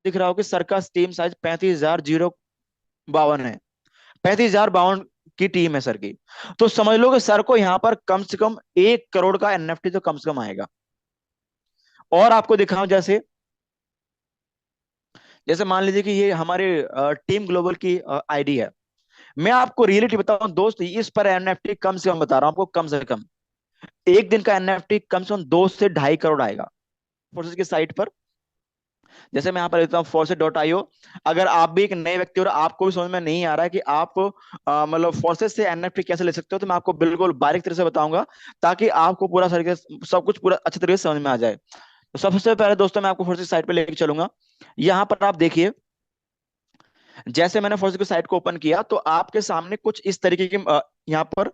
दिख रहा हो कि सर का टीम साइज 35,052 है। 35,052 की टीम है सर की। तो समझ लो कि सर को यहाँ पर कम से कम 1 करोड़ का एनएफटी तो कम से कम आएगा। और आपको दिखाऊं, जैसे जैसे मान लीजिए कि ये हमारे टीम ग्लोबल की आईडी है। मैं आपको रियलिटी बताऊं दोस्त, इस पर एनएफटी कम से कम बता रहा हूं आपको, कम से कम एक दिन का एनएफटी कम से कम 2 से 2.5 करोड़ आएगा फोर्सेस की साइट पर। जैसे मैं यहाँ पर लेता हूँ forces.io। अगर आप भी एक नए व्यक्ति और आपको भी समझ में नहीं आ रहा है कि आप मतलब फोर्सेस से एनएफटी कैसे ले सकते हो, तो मैं आपको बिल्कुल बारीक तरह से बताऊंगा, ताकि आपको पूरा तरीके सब कुछ पूरा अच्छे तरीके से समझ में आ जाए। तो सबसे पहले दोस्तों मैं आपको फोर्सेस साइट पे लेके चलूंगा। यहाँ पर आप देखिए, जैसे मैंने फोर्सेस की साइट को ओपन किया तो आपके सामने कुछ इस तरीके की यहाँ पर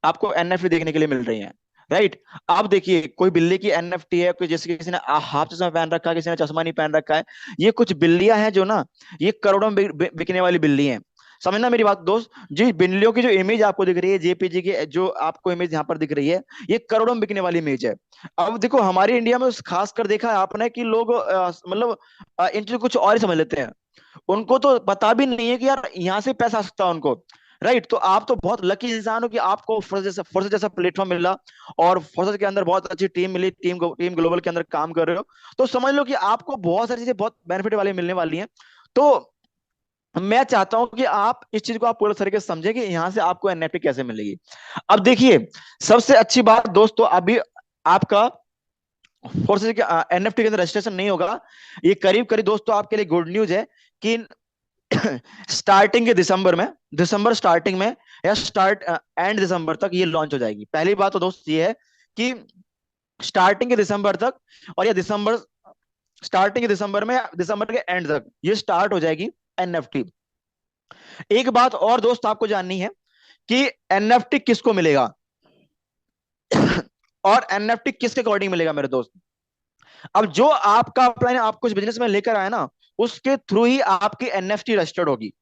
आपको एनएफटी देखने के लिए मिल रही है। राइट। आप देखिए, कोई बिल्ली की एनएफटी है, कोई जैसे किसी ने हाफ चश्मा पहन रखा है, किसी ने चश्मा नहीं पहन रखा है। ये कुछ बिल्लियां हैं जो ना, ये करोड़ों में बिकने वाली बिल्ली हैं। समझना मेरी बात दोस्त। जी, बिल्लियों की जो इमेज आपको दिख रही है, जेपीजी की जो आपको इमेज यहाँ पर दिख रही है, ये करोड़ों में बिकने वाली इमेज है। अब देखो, हमारे इंडिया में खास कर देखा है आपने कि लोग मतलब इन चीजों को कुछ और ही समझ लेते हैं। उनको तो पता भी नहीं है कि यार यहाँ से पैसा आ सकता है उनको। राइट। तो आप तो बहुत लकी इंसान हो कि आपको फोर्सेस जैसा प्लेटफॉर्म मिला, और फोर्सेस के अंदर बहुत अच्छी टीम मिली, टीम ग्लोबल के अंदर काम कर रहे हो। तो समझ लो कि आपको बहुत सारी चीजें बहुत बेनिफिट वाली मिलने वाली हैं। तो मैं चाहता हूं कि आप इस चीज को आप पूरे तरीके से समझें कि यहाँ से आपको एनएफटी कैसे मिलेगी। अब देखिए, सबसे अच्छी बात दोस्तों, अभी आपका फोर्सेस के एनएफटी के अंदर रजिस्ट्रेशन नहीं होगा। ये करीब करीब दोस्तों आपके लिए गुड न्यूज है कि स्टार्टिंग के दिसंबर में, दिसंबर स्टार्टिंग में, या स्टार्ट एंड दिसंबर तक ये लॉन्च हो जाएगी। पहली बात तो दोस्त ये है कि स्टार्टिंग के दिसंबर तक, और या दिसंबर स्टार्टिंग के दिसंबर में, दिसंबर के एंड तक ये स्टार्ट हो जाएगी एनएफटी। एक बात और दोस्त आपको जाननी है कि एनएफटी किसको मिलेगा और एनएफटी किसके अकॉर्डिंग मिलेगा मेरे दोस्त। अब जो आपका प्लान आप कुछ बिजनेस में लेकर आए ना, उसके थ्रू ही आपकी एनएफटी रजिस्टर्ड होगी।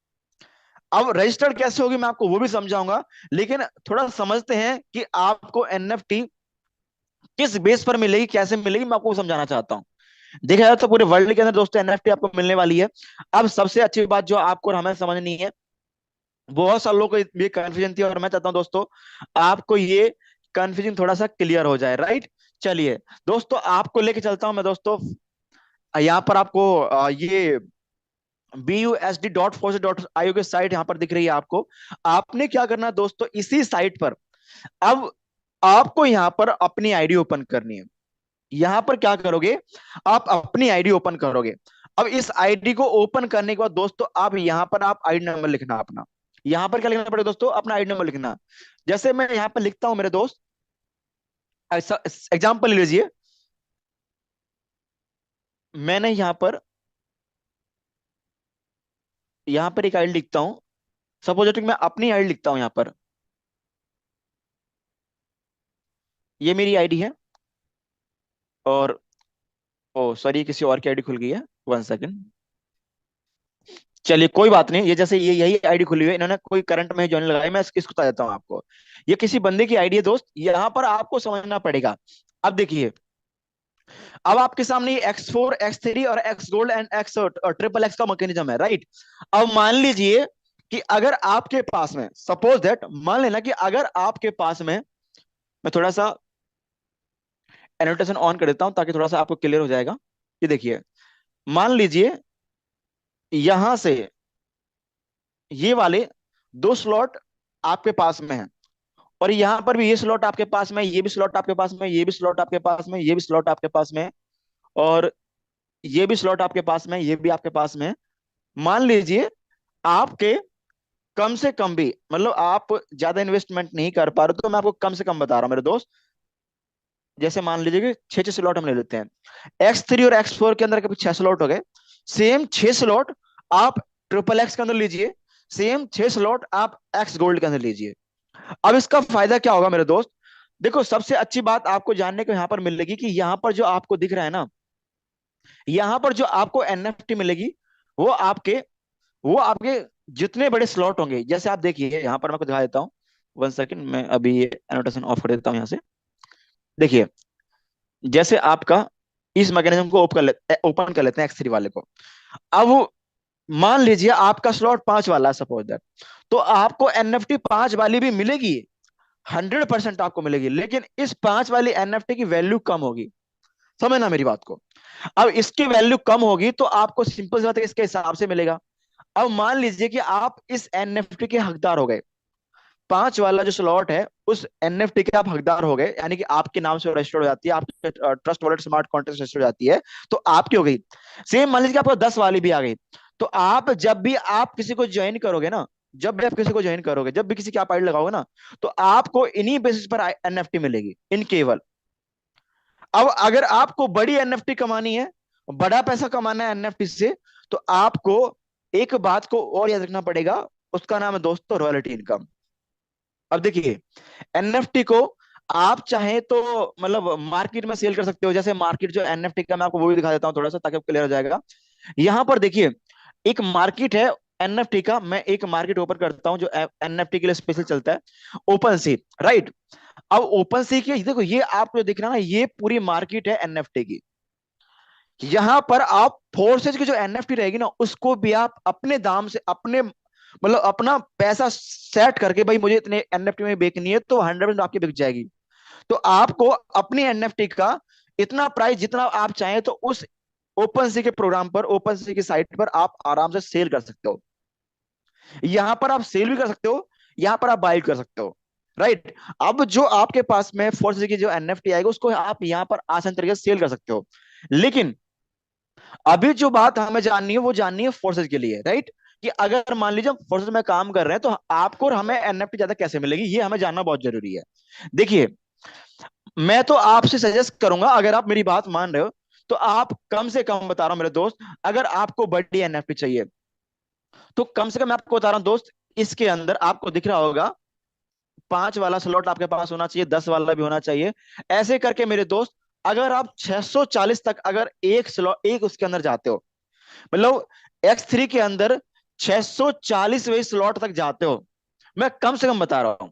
अब रजिस्टर्ड कैसे होगी मैं आपको वो भी समझाऊंगा, लेकिन थोड़ा समझते हैं कि आपको एनएफटी किस बेस पर मिलेगी, कैसे मिलेगी, मैं आपको समझाना चाहता हूं। देखा जाए तो पूरे वर्ल्ड के अंदर दोस्तों एनएफटी आपको मिलने वाली है। अब सबसे अच्छी बात जो आपको और हमें समझनी है, बहुत सारे लोगों को ये कंफ्यूजन थी, और मैं चाहता हूं दोस्तों आपको ये कंफ्यूजन थोड़ा सा क्लियर हो जाए। राइट। चलिए दोस्तों, आपको लेके चलता हूं मैं दोस्तों। यहाँ पर आपको ये BUSD.force.io की साइट यहाँ पर दिख रही है आपको। आपने क्या करना है दोस्तों, इसी साइट पर अब आपको यहाँ पर अपनी आईडी ओपन करनी है। यहाँ पर क्या करोगे, आप अपनी आईडी ओपन करोगे। अब इस आईडी को ओपन करने के बाद दोस्तों, आप यहाँ पर आप आईडी नंबर लिखना अपना। यहाँ पर क्या लिखना पड़ेगा दोस्तों, अपना आईडी नंबर लिखना। जैसे मैं यहाँ पर लिखता हूं मेरे दोस्त, ऐसा एग्जाम्पल लीजिए, मैंने यहाँ पर एक आईडी लिखता हूँ। सपोज मैं अपनी आईडी लिखता हूँ यहाँ पर, ये मेरी आईडी है। और ओ सॉरी, किसी और की आईडी खुल गई है, 1 सेकंड। चलिए कोई बात नहीं, ये जैसे ये यही आईडी खुली हुई है, इन्होंने कोई करंट में ज्वाइन लगाई, मैं इसको बता देता हूँ आपको। ये किसी बंदे की आईडी है दोस्त, यहाँ पर आपको समझना पड़ेगा। अब देखिए, अब आपके सामने ये X4 X3 और X गोल्ड एंड X और ट्रिपल X का मैकेनिज्म है। राइट। अब मान लीजिए कि अगर आपके पास में, सपोज दैट, मान लेना कि अगर आपके पास में, मैं थोड़ा सा एनोटेशन ऑन कर देता हूं ताकि थोड़ा सा आपको क्लियर हो जाएगा। ये देखिए, मान लीजिए यहां से ये वाले 2 स्लॉट आपके पास में है, और यहां पर भी ये स्लॉट आपके पास में, ये भी स्लॉट आपके पास में, ये भी स्लॉट आपके पास में, ये भी स्लॉट आपके पास में, और ये भी स्लॉट आपके पास में, ये भी आपके पास में। मान लीजिए आपके कम से कम भी, मतलब आप ज्यादा इन्वेस्टमेंट नहीं कर पा रहे, तो मैं आपको कम से कम बता रहा हूं मेरे दोस्त। जैसे मान लीजिए कि 6 6 स्लॉट हम ले लेते हैं, X3 और X4 के अंदर कभी 6 स्लॉट हो गए। सेम 6 स्लॉट आप ट्रिपल एक्स के अंदर लीजिए, सेम 6 स्लॉट आप एक्स गोल्ड के अंदर लीजिए। अब इसका फायदा क्या होगा मेरे दोस्त, देखो सबसे अच्छी बात आपको जानने को यहां पर मिलेगी कि यहां पर जो आपको दिख रहा है ना, यहां पर जो आपको एनएफटी मिलेगी, वो आपके वो आपके जितने बड़े स्लॉट होंगे, जैसे आप देखिए यहां पर मैं आपको दिखा देता हूँ। 1 सेकंड, मैं अभी ये एनोटेशन ऑफ कर देता हूँ यहाँ से। देखिए, जैसे आपका इस मैकेनिज्म को ओपन कर लेते हैं X3 वाले को। अब मान लीजिए आपका स्लॉट 5 वाला है सपोज दैट, तो आपको एनएफटी 5 वाली भी मिलेगी, 100% आपको मिलेगी, लेकिन इस 5 वाली एनएफटी की वैल्यू कम होगी। समझना मेरी बात को। अब इसकी वैल्यू कम होगी तो आपको सिंपल सी बात है इसके हिसाब से मिलेगा। अब मान लीजिए कि आप इस एनएफटी के हकदार हो गए, 5 वाला जो स्लॉट है उस एनएफटी के आप हकदार हो गए, यानी कि आपके नाम से रजिस्टर्ड हो जाती है, आपके trust wallet smart contract register हो जाती है, तो आपकी हो गई। सेम मान लीजिए कि आपको 10 वाली भी आ गई, तो आप जब भी आप किसी को ज्वाइन करोगे ना, जब भी आप किसी को ज्वाइन करोगे, जब भी किसी की आप आईडी लगाओगे ना, तो आपको इन्हीं बेसिस पर एनएफटी मिलेगी, इन केवल। अब अगर आपको बड़ी एनएफटी कमानी है, बड़ा पैसा कमाना है एनएफटी से, तो आपको एक बात को और याद रखना पड़ेगा, उसका नाम है दोस्तों रॉयल्टी इनकम। अब देखिए, एनएफटी को आप चाहे तो मतलब मार्केट में सेल कर सकते हो, जैसे मार्केट जो एनएफटी का, मैं आपको वो भी दिखा देता हूँ थोड़ा सा ताकि क्लियर हो जाएगा। यहां पर देखिए, एक मार्केट है एनएफटी का, मैं एक मार्केट ओपन करता हूं जो एनएफटी के लिए स्पेशल चलता है, ओपन सी, राइट। अब ओपन सी की देखो, ये आप जो दिख रहा है ना, ये पूरी मार्केट है एनएफटी की। यहां पर आप फोर्सेज की जो एनएफटी रहेगी ना, उसको भी आप अपने दाम से, अपने मतलब अपना पैसा सेट करके, भाई मुझे इतने एनएफटी में बेचनी है, तो 100% आपकी बिक जाएगी। तो आपको अपनी एनएफटी का इतना प्राइस जितना आप चाहें, तो उस ओपन सी के प्रोग्राम पर, ओपन सी की साइट पर आप आराम से सेल कर सकते हो। यहां पर आप सेल भी कर सकते हो, यहां पर आप बाई कर सकते हो, राइट। अब जो आपके पास में फोर्स की जो एनएफटी आएगा, उसको आप यहां पर आसान तरीके से सेल कर सकते हो। लेकिन अभी जो बात हमें जाननी है, वो जाननी है फोर्सेज के लिए, राइट। कि अगर मान लीजिए हम फोर्सेज में काम कर रहे हैं, तो आपको और हमें एनएफटी ज्यादा कैसे मिलेगी, ये हमें जानना बहुत जरूरी है। देखिए, मैं तो आपसे सजेस्ट करूंगा, अगर आप मेरी बात मान रहे हो, तो आप कम से कम, बता रहा हूं मेरे दोस्त, अगर आपको बड़ी एनएफटी चाहिए, तो कम से कम मैं आपको बता रहा हूं दोस्त, इसके अंदर आपको दिख रहा होगा 5 वाला स्लॉट आपके पास होना चाहिए, 10 वाला भी होना चाहिए। ऐसे करके मेरे दोस्त, अगर आप 640 तक अगर एक स्लॉट, एक उसके अंदर जाते हो, मतलब X3 के अंदर 640वें स्लॉट तक जाते हो, मैं कम से कम बता रहा हूं,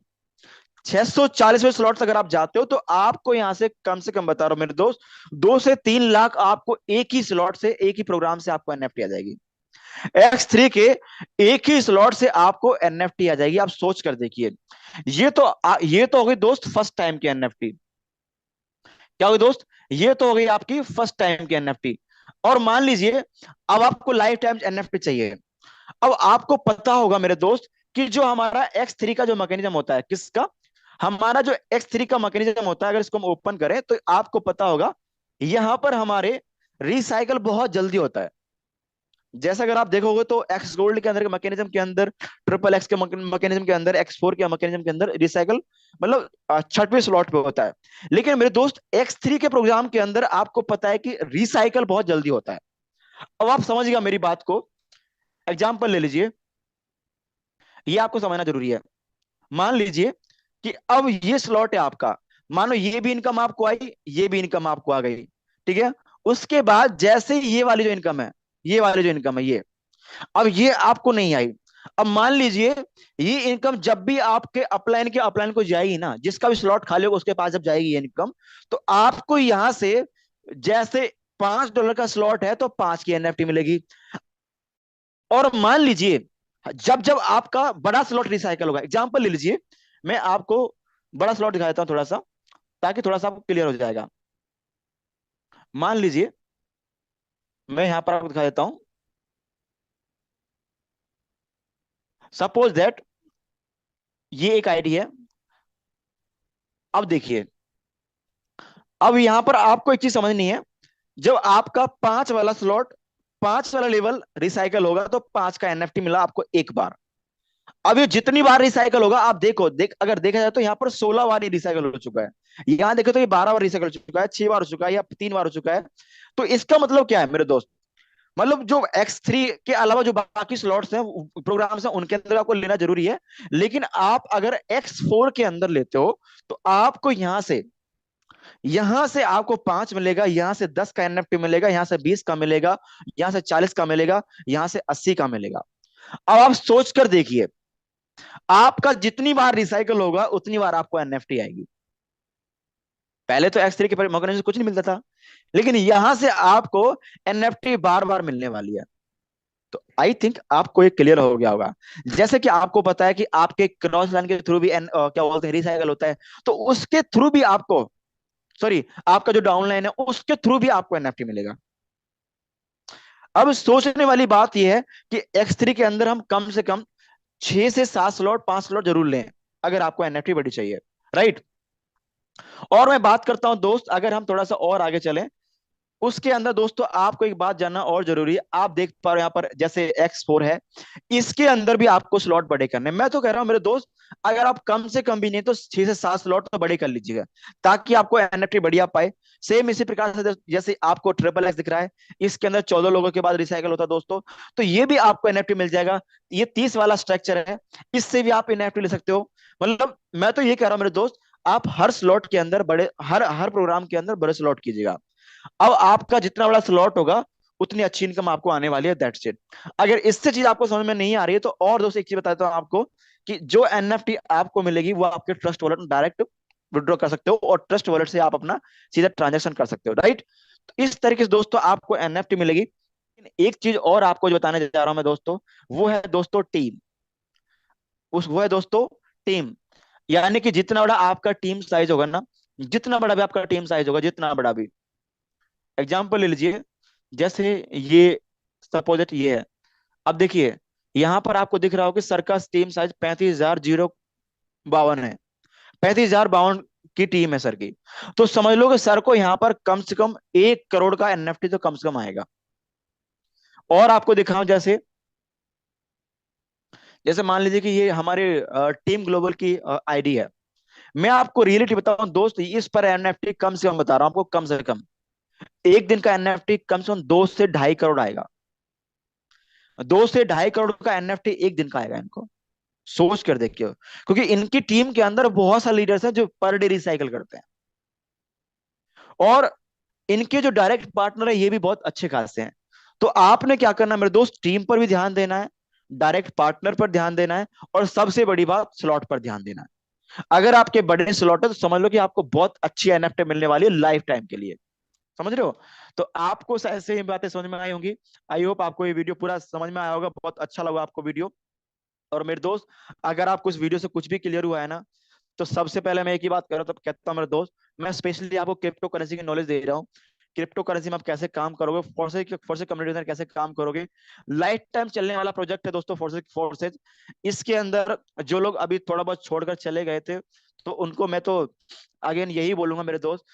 640वें स्लॉट अगर आप जाते हो, तो आपको यहां से कम बता रहा हूं मेरे दोस्त, 2 से 3 लाख आपको एक ही स्लॉट से, एक ही प्रोग्राम से आपको एनएफटी आ जाएगी। X3 के एक ही स्लॉट से आपको एनएफटी आ जाएगी, आप सोच कर देखिए। ये तो हो गई दोस्त फर्स्ट टाइम की एनएफटी। क्या होगी दोस्त, ये तो हो गई आपकी फर्स्ट टाइम की एनएफटी। और मान लीजिए अब आपको लाइफ टाइम एनएफटी चाहिए। अब आपको पता होगा मेरे दोस्त, कि जो हमारा X3 का जो मैकेनिज्म होता है, किसका, हमारा जो X3 का मैकेनिज्म होता है, अगर इसको हम ओपन करें, तो आपको पता होगा यहां पर हमारे रिसाइकल बहुत जल्दी होता है। जैसे अगर आप देखोगे तो एक्स गोल्ड के अंदर के मैकेनिज्म के अंदर, ट्रिपल एक्स के मैकेनिज्म के अंदर, X4 के मैकेनिज्म के अंदर रिसाइकल मतलब 6वें स्लॉट पे होता है। लेकिन मेरे दोस्त X3 के प्रोग्राम के अंदर आपको पता है कि रिसाइकल बहुत जल्दी होता है। अब आप समझिएगा मेरी बात को, एग्जाम्पल ले लीजिए, ये आपको समझना जरूरी है। मान लीजिए कि अब ये स्लॉट है आपका, मानो ये भी इनकम आपको आई, ये भी इनकम आपको आ गई, ठीक है। उसके बाद जैसे ही ये वाली जो इनकम है, ये वाली जो इनकम है ये, अब ये आपको नहीं आई। अब मान लीजिए ये इनकम जब भी आपके अपलाइन के अपलाइन को जाएगी ना, जिसका भी स्लॉट खाली होगा उसके पास जब जाएगी ये इनकम, तो आपको यहां से, जैसे $5 का स्लॉट है, तो 5 की एनएफटी मिलेगी। और मान लीजिए जब जब आपका बड़ा स्लॉट रिसाइकल होगा, एग्जांपल ले लीजिए, मैं आपको बड़ा स्लॉट दिखा देता हूं थोड़ा सा, ताकि थोड़ा सा आपको क्लियर हो जाएगा। मान लीजिए मैं यहां पर आपको दिखा देता हूं, सपोज दैट ये एक आईडी है। अब देखिए, अब यहां पर आपको एक चीज समझनी है, जब आपका 5 वाला स्लॉट, 5 वाला लेवल रिसाइकल होगा, तो 5 का एनएफटी मिला आपको एक बार। अब ये जितनी बार रिसाइकल होगा, आप देखो, अगर देखा जाए तो यहाँ पर 16 बार ही रिसाइकल हो चुका है। यहाँ देखो तो ये 12 बार रिसाइकल हो चुका है, 6 बार हो चुका है, या 3 बार हो चुका है। तो इसका मतलब क्या है मेरे दोस्त, मतलब जो X3 के अलावा जो बाकी स्लॉट्स हैं, प्रोग्राम्स हैं, उनके अंदर आपको लेना जरूरी है। लेकिन आप अगर X4 के अंदर लेते हो, तो आपको यहां से आपको 5 मिलेगा, यहां से 10 का एनएफटी मिलेगा, यहां से 20 का मिलेगा, यहां से 40 का मिलेगा, यहां से 80 का मिलेगा। अब आप सोच कर देखिए, आपका जितनी बार रिसाइकल होगा उतनी बार आपको एनएफटी आएगी। पहले तो X3 के मॉर्गेनाइजेशन कुछ नहीं मिलता था, लेकिन यहां से आपको एनएफटी बार बार मिलने वाली है। तो आई थिंक आपको ये क्लियर हो गया होगा। जैसे कि आपको पता है कि आपके क्रॉस लाइन के थ्रू भी क्या बोलते हैं, रिसाइकल होता है। तो उसके थ्रू भी आपको, सॉरी, आपका जो डाउन लाइन है उसके थ्रू भी आपको एनएफटी मिलेगा। अब सोचने वाली बात यह है कि X3 के अंदर हम कम से कम 6 से 7 स्लॉट, 5 स्लॉट जरूर लें अगर आपको एनएफटी बड़ी चाहिए, राइट। और मैं बात करता हूं दोस्त, अगर हम थोड़ा सा और आगे चलें, उसके अंदर दोस्तों आपको एक बात जानना और जरूरी है। आप देख पा रहे हो यहाँ पर जैसे X4 है, इसके अंदर भी आपको स्लॉट बड़े करने हैं। मैं तो कह रहा हूं मेरे दोस्त, अगर आप कम से कम भी नहीं तो 6 से 7 स्लॉट तो बड़े कर लीजिएगा, ताकि आपको एनएफटी बढ़िया पाए। सेम इसी प्रकार से जैसे आपको XXX दिख रहा है, इसके अंदर 14 लोगों के बाद रिसाइकल होता है दोस्तों, तो ये भी आपको एनएफटी मिल जाएगा। ये 30 वाला स्ट्रक्चर है, इससे भी आप एनएफटी ले सकते हो। मतलब मैं तो ये कह रहा हूं मेरे दोस्त, आप हर स्लॉट के अंदर बड़े, हर हर प्रोग्राम के अंदर बड़े स्लॉट कीजिएगा। अब आपका जितना बड़ा स्लॉट होगा उतनी अच्छी इनकम आपको आने वाली है, दैट्स इट। अगर इससे चीज आपको समझ में नहीं आ रही है तो और दोस्त एक चीज बताता हूं आपको, कि जो एनएफटी आपको मिलेगी वो आपके ट्रस्ट वॉलेट में डायरेक्ट विड्रॉ कर सकते हो, और ट्रस्ट वॉलेट से आप अपना सीधा ट्रांजेक्शन कर सकते हो, राइट। तो इस तरीके से दोस्तों आपको एनएफटी मिलेगी। एक चीज और आपको जो बताने जा रहा हूं मैं दोस्तों, वो है दोस्तों टीम। वो है दोस्तों टीम। यानी कि जितना बड़ा आपका टीम साइज होगा ना, जितना बड़ा भी आपका टीम साइज होगा, जितना बड़ा भी, एग्जाम्पल ले लीजिए, जैसे ये सपोजिट ये है। अब देखिए, यहां पर आपको दिख रहा हो कि सर्कस टीम साइज 35,052 है। 35,052 की टीम है सर की। तो समझ लो कि सर को यहां पर कम से कम 1 करोड़ का एनएफटी तो कम से कम आएगा। और आपको दिखाऊं, जैसे जैसे मान लीजिए कि ये हमारे टीम ग्लोबल की आईडी है। मैं आपको रियलिटी बताऊं दोस्त, इस पर एनएफटी कम से कम बता रहा हूं आपको, कम से कम एक दिन का एनएफटी कम से कम 2 से ढाई करोड़ आएगा। 2 से ढाई करोड़ का एनएफटी एक दिन का आएगा इनको। सोच कर देखिए, क्योंकि इनकी टीम के अंदर बहुत सारे लीडर्स हैं जो पर डे रिसाइकल करते हैं, और इनके जो डायरेक्ट पार्टनर है ये भी बहुत अच्छे खासे हैं। तो आपने क्या करना है मेरे दोस्त, टीम पर भी ध्यान देना है, डायरेक्ट पार्टनर पर ध्यान देना है, और सबसे बड़ी बात, स्लॉट पर ध्यान देना है। अगर आपके बड़े स्लॉट है तो समझ लो कि आपको बहुत अच्छी एनएफटी मिलने वाली है लाइफ टाइम के लिए। समझ रहे हो? तो आपको शायद से ये बातें समझ में आई होंगी। आई होप आपको ये वीडियो पूरा समझ में आया होगा, बहुत अच्छा लगा आपको वीडियो। और मेरे दोस्त, अगर आपको इस वीडियो से कुछ भी क्लियर हुआ है ना, तो सबसे पहले मैं एक ही बात कर रहा हूँ, तो कहता हूँ मेरे दोस्त, मैं स्पेशली आपको क्रिप्टो करेंसी की नॉलेज दे रहा हूँ। क्रिप्टो करेंसी में आप कैसे काम करोगे, फोर्सेज कम्युनिटी में कैसे काम करोगे। लाइफ टाइम चलने वाला प्रोजेक्ट है दोस्तों, फोर्सेज। इसके अंदर जो लोग अभी थोड़ा बहुत छोड़कर चले गए थे, तो उनको मैं तो अगेन यही बोलूंगा मेरे दोस्त,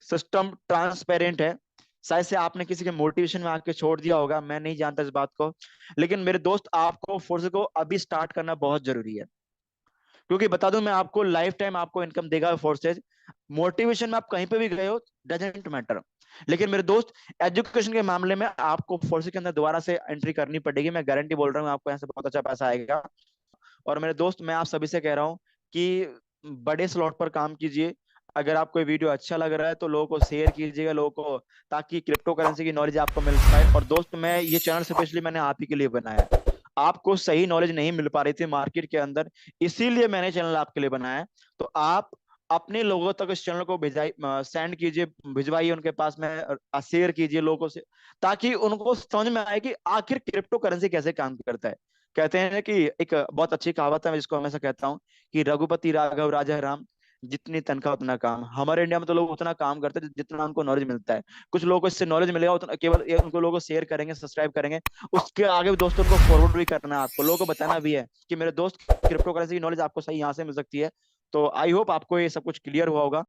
सिस्टम ट्रांसपेरेंट है। शायद से आपने किसी के मोटिवेशन में आके छोड़ दिया होगा, मैं नहीं जानता इस बात को, लेकिन मेरे दोस्त आपको फोर्स को अभी स्टार्ट करना बहुत जरूरी है। क्योंकि बता दूं मैं आपको, लाइफ टाइम आपको इनकम देगा फोर्सेज। मोटिवेशन में आप कहीं पे भी गए हो, डजेंट मैटर। लेकिन मेरे दोस्त, एजुकेशन के मामले में आपको फोर्सेज के अंदर दोबारा से एंट्री करनी पड़ेगी। मैं गारंटी बोल रहा हूँ, आपको यहाँ से बहुत अच्छा पैसा आएगा। और मेरे दोस्त, मैं आप सभी से कह रहा हूँ कि बड़े स्लॉट पर काम कीजिए। अगर आपको ये वीडियो अच्छा लग रहा है तो लोगों को शेयर कीजिएगा, लोगों को, ताकि क्रिप्टो करेंसी की नॉलेज आपको मिल पाए। और दोस्त, मैं ये चैनल स्पेशली मैंने आप ही के लिए बनाया है। आपको सही नॉलेज नहीं मिल पा रही थी मार्केट के अंदर, इसीलिए मैंने चैनल आपके लिए बनाया है। तो आप अपने लोगों तक इस चैनल को भेजाई, सेंड कीजिए, भिजवाइए उनके पास में, शेयर कीजिए लोगों से, ताकि उनको समझ में आए कि आखिर क्रिप्टो करेंसी कैसे काम करता है। कहते हैं कि एक बहुत अच्छी कहावत है, मैं जिसको हमेशा कहता हूँ, कि रघुपति राघव राजा राम, जितनी तनख्वाह उतना काम। हमारे इंडिया में तो लोग उतना काम करते हैं जितना उनको नॉलेज मिलता है। कुछ लोगों को इससे नॉलेज मिलेगा, उतना केवल उनको लोगों को शेयर करेंगे, सब्सक्राइब करेंगे। उसके आगे भी दोस्तों उनको फॉरवर्ड भी करना है, आपको लोगों को बताना भी है कि मेरे दोस्त, क्रिप्टो करेंसी की नॉलेज आपको सही यहाँ से मिल सकती है। तो आई होप आपको ये सब कुछ क्लियर हुआ होगा।